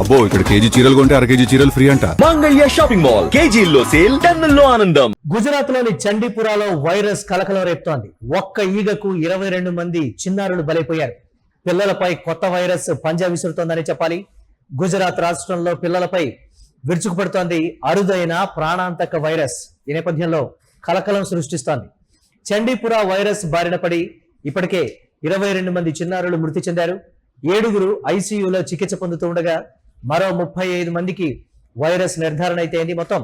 అబ్బో ఇక్కడ కేజీ చీరలు కొంటే అర కేజీ చీరలు ఫ్రీ అంట. మంగళ్య షాపింగ్ మాల్ కేజీల్లో సేల్, టన్నుల్లో ఆనందం. గుజరాత్ లోని చండీపురాలో వైరస్ కలకలం రేపుతోంది. ఒక్క ఈగకు 22 మంది చిన్నారులు బలైపోయారు. పిల్లలపై కొత్త వైరస్ పంజా విసురుతోందని చెప్పాలి. గుజరాత్ రాష్ట్రంలో పిల్లలపై విరుచుకుపడుతోంది అరుదైన ప్రాణాంతక వైరస్. ఈ నేపథ్యంలో కలకలం సృష్టిస్తోంది. చండీపురా వైరస్ బారిన పడి ఇప్పటికే 22 మంది చిన్నారులు మృతి చెందారు. 7 ఐసీయూలో చికిత్స పొందుతూ ఉండగా మరో 35 మందికి వైరస్ నిర్ధారణ అయితే అయింది. మొత్తం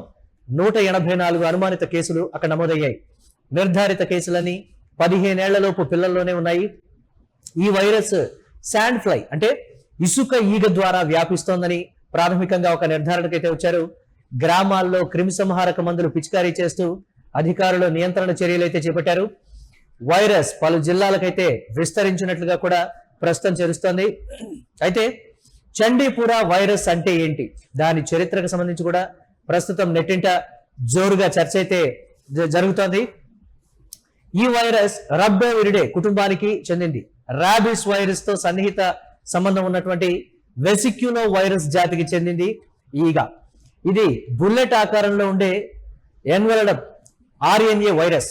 184 అనుమానిత కేసులు అక్కడ నమోదయ్యాయి. నిర్ధారిత కేసులని 15 ఏళ్లలోపు పిల్లల్లోనే ఉన్నాయి. ఈ వైరస్ శాండ్ ఫ్లై అంటే ఇసుక ఈగ ద్వారా వ్యాపిస్తోందని ప్రాథమికంగా ఒక నిర్ధారణకైతే వచ్చారు. గ్రామాల్లో క్రిమిసంహారక మందులు పిచికారీ చేస్తూ అధికారులు నియంత్రణ చర్యలు అయితే చేపట్టారు. వైరస్ పలు జిల్లాలకైతే విస్తరించినట్లుగా కూడా ప్రస్తుతం తెలుస్తోంది. అయితే చండీపురా వైరస్ అంటే ఏంటి, దాని చరిత్రకు సంబంధించి కూడా ప్రస్తుతం నెట్టింట జోరుగా చర్చ అయితే జరుగుతోంది. ఈ వైరస్ రబ్బోవిరిడే కుటుంబానికి చెందింది. రాబిస్ వైరస్ తో సన్నిహిత సంబంధం ఉన్నటువంటి వెసిక్యులో వైరస్ జాతికి చెందింది ఈగ. ఇది బుల్లెట్ ఆకారంలో ఉండే ఎన్వెలప్ ఆర్ఎన్ఏ వైరస్.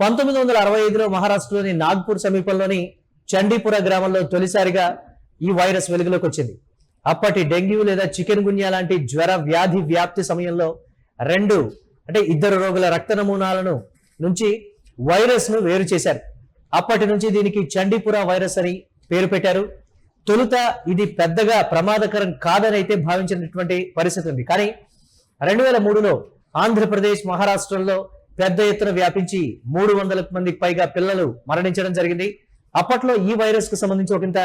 1965లో మహారాష్ట్రలోని నాగ్పూర్ సమీపంలోని చండీపుర గ్రామంలో తొలిసారిగా ఈ వైరస్ వెలుగులోకి వచ్చింది. అప్పటి డెంగ్యూ లేదా చికెన్ గున్యా లాంటి జ్వర వ్యాధి వ్యాప్తి సమయంలో ఇద్దరు రోగుల రక్త నమూనాలను నుంచి వైరస్ ను వేరు చేశారు. అప్పటి నుంచి దీనికి చండీపుర వైరస్ అని పేరు పెట్టారు. తొలుత ఇది పెద్దగా ప్రమాదకరం కాదని అయితే భావించినటువంటి పరిస్థితి ఉంది. కానీ 2003లో ఆంధ్రప్రదేశ్, మహారాష్ట్రలో పెద్ద ఎత్తున వ్యాపించి 300 మందికి పైగా పిల్లలు మరణించడం జరిగింది. అప్పట్లో ఈ వైరస్ కు సంబంధించి ఒకంత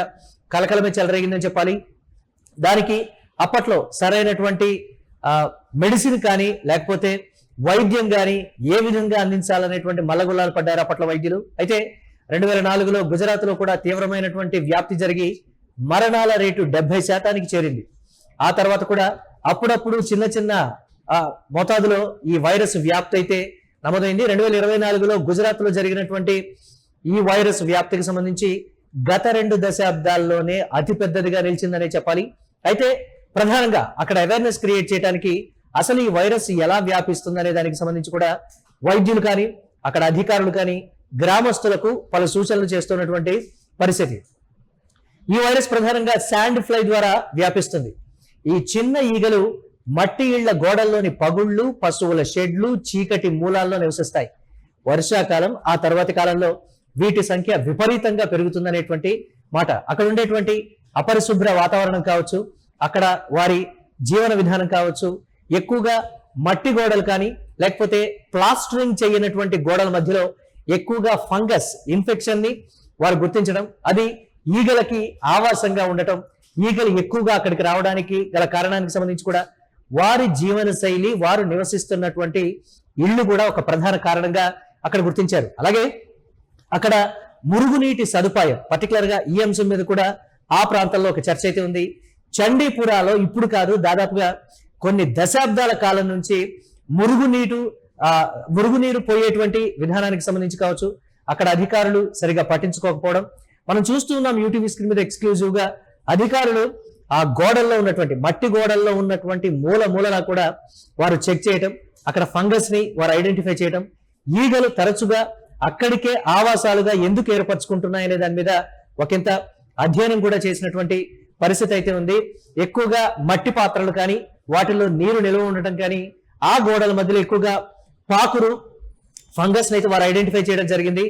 కలకలమే చెలరేగిందని చెప్పాలి. దానికి అప్పట్లో సరైనటువంటి మెడిసిన్ కానీ లేకపోతే వైద్యం కానీ ఏ విధంగా అందించాలనేటువంటి మల్లగుల్లాలు పడ్డారు అప్పట్లో వైద్యులు. అయితే 2004లో గుజరాత్ లో కూడా తీవ్రమైనటువంటి వ్యాప్తి జరిగి మరణాల రేటు 70% చేరింది. ఆ తర్వాత కూడా అప్పుడప్పుడు చిన్న చిన్న మోతాదులో ఈ వైరస్ వ్యాప్తి అయితే నమోదైంది. 2024లో గుజరాత్ లో జరిగినటువంటి ఈ వైరస్ వ్యాప్తికి సంబంధించి గత 2 దశాబ్దాల్లోనే అతిపెద్దదిగా నిలిచిందనే చెప్పాలి. అయితే ప్రధానంగా అక్కడ అవేర్నెస్ క్రియేట్ చేయడానికి అసలు ఈ వైరస్ ఎలా వ్యాపిస్తుంది అనే దానికి సంబంధించి కూడా వైద్యులు కానీ అక్కడ అధికారులు కానీ గ్రామస్తులకు పలు సూచనలు చేస్తున్నటువంటి పరిస్థితి. ఈ వైరస్ ప్రధానంగా శాండ్ ఫ్లై ద్వారా వ్యాపిస్తుంది. ఈ చిన్న ఈగలు మట్టి ఇళ్ల గోడల్లోని పగుళ్లు, పశువుల షెడ్లు, చీకటి మూలాల్లో నివసిస్తాయి. వర్షాకాలం ఆ తర్వాతి కాలంలో వీటి సంఖ్య విపరీతంగా పెరుగుతుందనేటువంటి మాట. అక్కడ ఉండేటువంటి అపరిశుభ్ర వాతావరణం కావచ్చు, అక్కడ వారి జీవన విధానం కావచ్చు, ఎక్కువగా మట్టి గోడలు కానీ లేకపోతే ప్లాస్టరింగ్ చేయనటువంటి గోడల మధ్యలో ఎక్కువగా ఫంగస్ ఇన్ఫెక్షన్ ని వారు గుర్తించడం, అది ఈగలకి ఆవాసంగా ఉండటం, ఈగలు ఎక్కువగా అక్కడికి రావడానికి గల కారణానికి సంబంధించి కూడా వారి జీవన శైలి, వారు నివసిస్తున్నటువంటి ఇళ్ళు కూడా ఒక ప్రధాన కారణంగా అక్కడ గుర్తించారు. అలాగే అక్కడ మురుగునీటి సదుపాయం, పర్టికులర్ గా ఈ అంశం మీద కూడా ఆ ప్రాంతంలో ఒక చర్చ అయితే ఉంది. చండీపురాలో ఇప్పుడు కాదు, దాదాపుగా కొన్ని దశాబ్దాల కాలం నుంచి మురుగునీరు పోయేటువంటి విధానానికి సంబంధించి కావచ్చు, అక్కడ అధికారులు సరిగా పట్టించుకోకపోవడం మనం చూస్తూ ఉన్నాం. యూటీవీ స్క్రీన్ మీద ఎక్స్క్లూజివ్ గా అధికారులు ఆ గోడల్లో ఉన్నటువంటి మట్టి గోడల్లో ఉన్నటువంటి మూలన కూడా వారు చెక్ చేయటం, అక్కడ ఫంగస్ ని వారు ఐడెంటిఫై చేయటం, ఈగలు తరచుగా అక్కడికే ఆవాసాలుగా ఎందుకు ఏర్పరచుకుంటున్నాయనే దాని మీద ఒకంత అధ్యయనం కూడా చేసినటువంటి పరిస్థితి అయితే ఉంది. ఎక్కువగా మట్టి పాత్రలు కానీ వాటిల్లో నీరు నిల్వ ఉండటం కానీ ఆ గోడల మధ్యలో ఎక్కువగా పాకురు, ఫంగస్ అయితే వారు ఐడెంటిఫై చేయడం జరిగింది.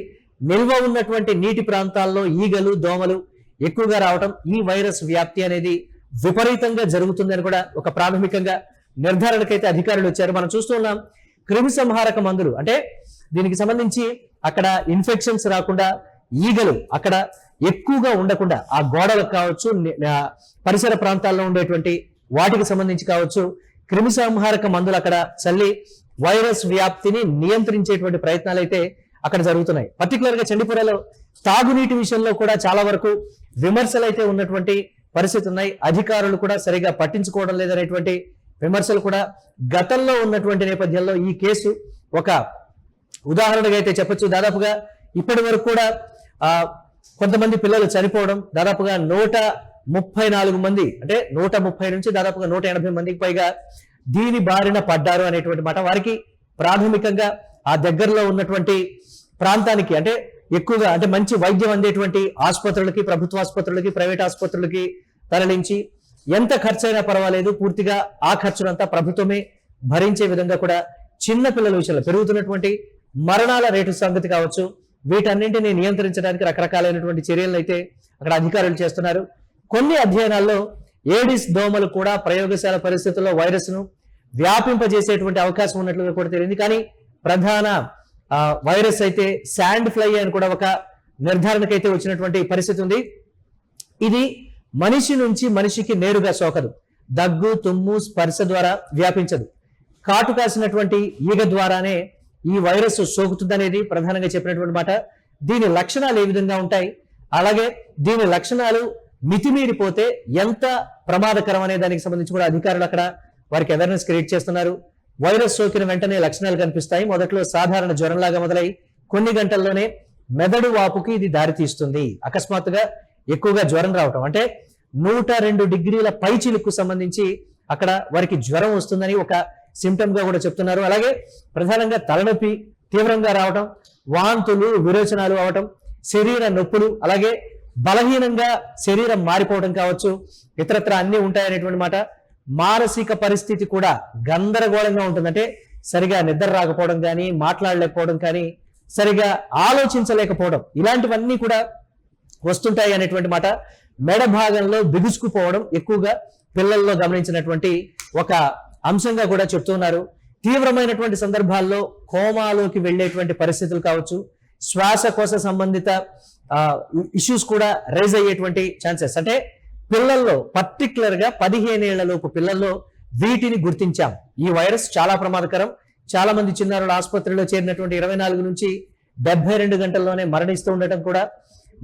నిల్వ ఉన్నటువంటి నీటి ప్రాంతాల్లో ఈగలు, దోమలు ఎక్కువగా రావటం, ఈ వైరస్ వ్యాప్తి అనేది విపరీతంగా జరుగుతుందని కూడా ఒక ప్రాథమికంగా నిర్ధారణకైతే అధికారులు వచ్చారు. మనం చూస్తూ ఉన్నాం క్రిమి సంహారక మందులు, అంటే దీనికి సంబంధించి అక్కడ ఇన్ఫెక్షన్స్ రాకుండా, ఈగలు అక్కడ ఎక్కువగా ఉండకుండా ఆ గోడలకు కావచ్చు, పరిసర ప్రాంతాల్లో ఉండేటువంటి వాటికి సంబంధించి కావచ్చు, క్రిమి సంహారక మందులు అక్కడ చల్లి వైరస్ వ్యాప్తిని నియంత్రించేటువంటి ప్రయత్నాలు అయితే అక్కడ జరుగుతున్నాయి. పర్టికులర్ గా చండీపురలో తాగునీటి విషయంలో కూడా చాలా వరకు విమర్శలు అయితే ఉన్నటువంటి పరిస్థితి ఉన్నాయి. అధికారులు కూడా సరిగా పట్టించుకోవడం లేదనేటువంటి విమర్శలు కూడా గతంలో ఉన్నటువంటి నేపథ్యంలో ఈ కేసు ఒక ఉదాహరణగా అయితే చెప్పొచ్చు. దాదాపుగా ఇప్పటి వరకు కూడా కొంతమంది పిల్లలు చనిపోవడం, దాదాపుగా 34 మంది అంటే 130 నుంచి దాదాపుగా 180 మందికి పైగా దీని బారిన పడ్డారు అనేటువంటి మాట. వారికి ప్రాథమికంగా ఆ దగ్గరలో ఉన్నటువంటి ప్రాంతానికి అంటే ఎక్కువగా అంటే మంచి వైద్యం అందేటువంటి ఆసుపత్రులకి, ప్రభుత్వ ఆసుపత్రులకి, ప్రైవేట్ ఆసుపత్రులకి తరలించి ఎంత ఖర్చైనా పర్వాలేదు పూర్తిగా ఆ ఖర్చునంతా ప్రభుత్వమే భరించే విధంగా కూడా చిన్న పిల్లల విషయంలో పెరుగుతున్నటువంటి మరణాల రేటు సంగతి కావచ్చు, వీటన్నింటినీ నియంత్రించడానికి రకరకాలైనటువంటి చర్యలను అయితే అక్కడ అధికారులు చేస్తున్నారు. కొన్ని అధ్యయనాల్లో ఏడిస్ దోమలు కూడా ప్రయోగశాల పరిస్థితుల్లో వైరస్ ను వ్యాపింపజేసేటువంటి అవకాశం ఉన్నట్లుగా కూడా తెలిసింది. కానీ ప్రధాన వైరస్ అయితే శాండ్ ఫ్లై అని కూడా ఒక నిర్ధారణకైతే వచ్చినటువంటి పరిస్థితి ఉంది. ఇది మనిషి నుంచి మనిషికి నేరుగా సోకదు, దగ్గు, తుమ్ము, స్పర్శ ద్వారా వ్యాపించదు. కాటు కాసినటువంటి ఈగ ద్వారానే ఈ వైరస్ సోకుతుందనేది ప్రధానంగా చెప్పినటువంటి మాట. దీని లక్షణాలు ఏ విధంగా ఉంటాయి, అలాగే దీని లక్షణాలు మితిమీరిపోతే ఎంత ప్రమాదకరం అనే దానికి సంబంధించి కూడా అధికారులు అక్కడ వారికి అవేర్నెస్ క్రియేట్ చేస్తున్నారు. వైరస్ సోకిన వెంటనే లక్షణాలు కనిపిస్తాయి. మొదట్లో సాధారణ జ్వరంలాగా మొదలై కొన్ని గంటల్లోనే మెదడు వాపుకి ఇది దారితీస్తుంది. అకస్మాత్తుగా ఎక్కువగా జ్వరం రావటం అంటే 102 డిగ్రీల పైచిలుకు సంబంధించి అక్కడ వారికి జ్వరం వస్తుందని ఒక సిమ్టమ్ గా కూడా చెప్తున్నారు. అలాగే ప్రధానంగా తలనొప్పి తీవ్రంగా రావటం, వాంతులు, విరోచనాలు అవటం, శరీర నొప్పులు, అలాగే బలహీనంగా శరీరం మారిపోవడం కావచ్చు, ఇతరత్ర అన్ని ఉంటాయనేటువంటి మాట. మానసిక పరిస్థితి కూడా గందరగోళంగా ఉంటుంది. అంటే సరిగా నిద్ర రాకపోవడం కానీ, మాట్లాడలేకపోవడం కానీ, సరిగా ఆలోచించలేకపోవడం, ఇలాంటివన్నీ కూడా వస్తుంటాయి అనేటువంటి మాట. మెడ భాగంలో బిగుసుకుపోవడం ఎక్కువగా పిల్లల్లో గమనించినటువంటి ఒక అంశంగా కూడా చెప్తున్నారు. తీవ్రమైనటువంటి సందర్భాల్లో కోమాలోకి వెళ్ళేటువంటి పరిస్థితులు కావచ్చు, శ్వాసకోశ సంబంధిత ఇష్యూస్ కూడా రైజ్ అయ్యేటువంటి ఛాన్సెస్. అంటే పిల్లల్లో పర్టికులర్ గా 15 ఏళ్ల లోపు పిల్లల్లో వీటిని గుర్తించాం. ఈ వైరస్ చాలా ప్రమాదకరం. చాలా మంది చిన్నారుల ఆసుపత్రిలో చేరినటువంటి 24 నుంచి 72 గంటల్లోనే మరణిస్తూ ఉండటం కూడా,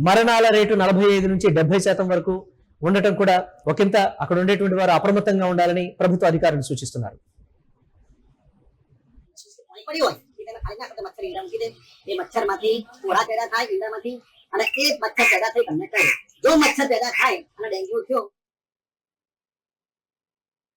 మరణాల రేటు 45 నుంచి 70% వరకు ఉండటం కూడా ఒకంత అక్కడ ఉండేటువంటి వారు అప్రమత్తంగా ఉండాలని ప్రభుత్వ అధికారులు సూచిస్తున్నారు. मच्छर माथी कोड़ा पैदा थाय ईंदा माथी અને એ મચ્છર પેદા થઈ ગમે ત્યારે જો મચ્છર પેદા થાય અને ડેન્ગ્યુ થયો